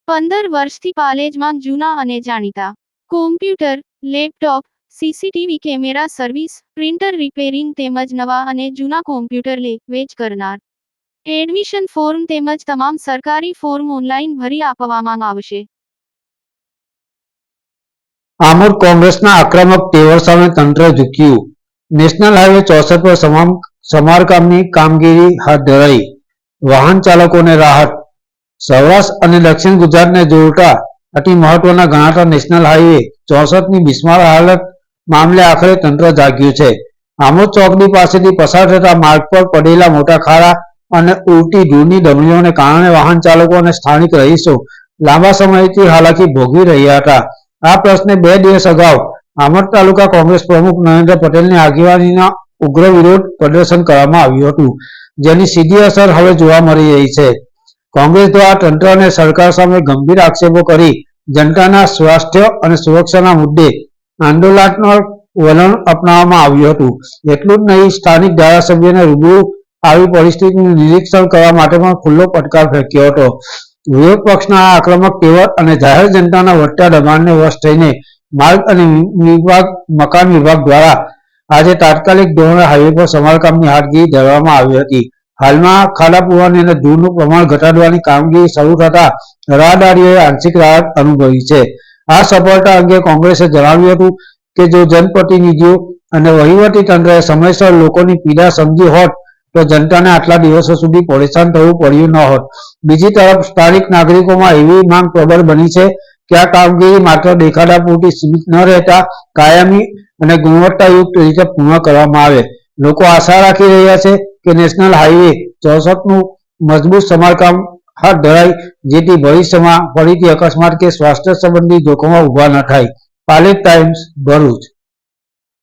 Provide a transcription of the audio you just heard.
15 વર્ષથી પાલેજમાં જૂના અને જાણીતા computer, laptop, CCTV camera service, printer repairing તેમજ નવા અને જૂના કોમ્પ્યુટર લે-વેચ કરનાર. એડમિશન ફોર્મ તેમજ તમામ સરકારી ફોર્મ ઓનલાઈન ભરી આપવામાં આવશે. આમોદ કોંગ્રેસના આક્રમક તેવર સામે તંત્ર ઝૂક્યું. નેશનલ હાઈવે 64 પર સમારકામની કામગીરી હાથ ધરાઈ. વાહન ચાલકોને રાહત. સૌરાષ્ટ્ર અને દક્ષિણ ગુજરાતને જોડતા અતિ મહત્વના ગણાતા નેશનલ હાઈવે 64 ની બિસ્માર હાલત મામલે આખરે તંત્ર જાગ્યું છે. આમોદ ચોકડી પાસેથી પસાર થતા માર્ગ પર પડેલા મોટા ખાડા અને ઉડતી ધૂળની ડમરીઓને કારણે વાહન ચાલકો અને સ્થાનિક રહીશો લાંબા સમયથી હાલાકી ભોગવી રહ્યા હતા. આ પ્રશ્ને 2 દિવસ અગાઉ આમોદ તાલુકા કોંગ્રેસ પ્રમુખ નરેન્દ્ર પટેલની આગેવાનીમાં ઉગ્ર વિરોધ પ્રદર્શન કરવામાં આવ્યું હતું, જેની સીધી અસર હવે જોવા મળી રહી છે. કોંગ્રેસ દ્વારા તંત્ર અને સરકાર સામે ગંભીર આક્ષેપો કરી જનતાના સ્વાસ્થ્ય અને સુરક્ષાના મુદ્દે આંદોલનાત્મક વલણ અપનાવવામાં આવ્યું હતું. એટલું જ નહીં, સ્થાનિક ધારાસભ્યને રૂબરૂ આવી પરિસ્થિતિનું નિરીક્ષણ કરવા માટે પણ ખુલ્લો પડકાર ફેંક્યો હતો. વિરોધ પક્ષના આ આક્રમક તેવર અને જાહેર જનતાના વધતા દબાણને વશ થઈને માર્ગ અને મકાન વિભાગ દ્વારા આજે તાત્કાલિક ધોરણે હાઈવે પર સમારકામની હાથગીરી ધરવામાં આવી હતી. હાલમાં ખાડા પૂરવાની અને ધૂળનું પ્રમાણ ઘટાડવાની કામગીરી શરૂ થતા રાહદારીઓએ આંશિક રાહત અનુભવી છે. આ સફળતા અંગે કોંગ્રેસે જણાવ્યું હતું કે જો જનપ્રતિનિધિઓ અને વહીવટી તંત્રએ સમયસર લોકોની પીડા સમજી હોત તો જનતાને આટલા દિવસો સુધી પરેશાન થવું પડ્યું ન હોત. બીજી તરફ સ્થાનિક નાગરિકોમાં એવી માંગ પ્રબળ બની છે કે આ કામગીરી માત્ર દેખાડા પૂરતી સીમિત ન રહેતા કાયમી અને ગુણવત્તાયુક્ત રીતે પૂર્ણ કરવામાં આવે. લોકો આશા રાખી રહ્યા છે કે નેશનલ હાઈવે 64 નું મજબૂત સમારકામ હાથ ધરાય, જેથી ભવિષ્યમાં ફરીથી અકસ્માત કે સ્વાસ્થ્ય સંબંધી જોખમો ઊભા ન થાય. પાલેજ ટાઈમ્સ, ભરૂચ.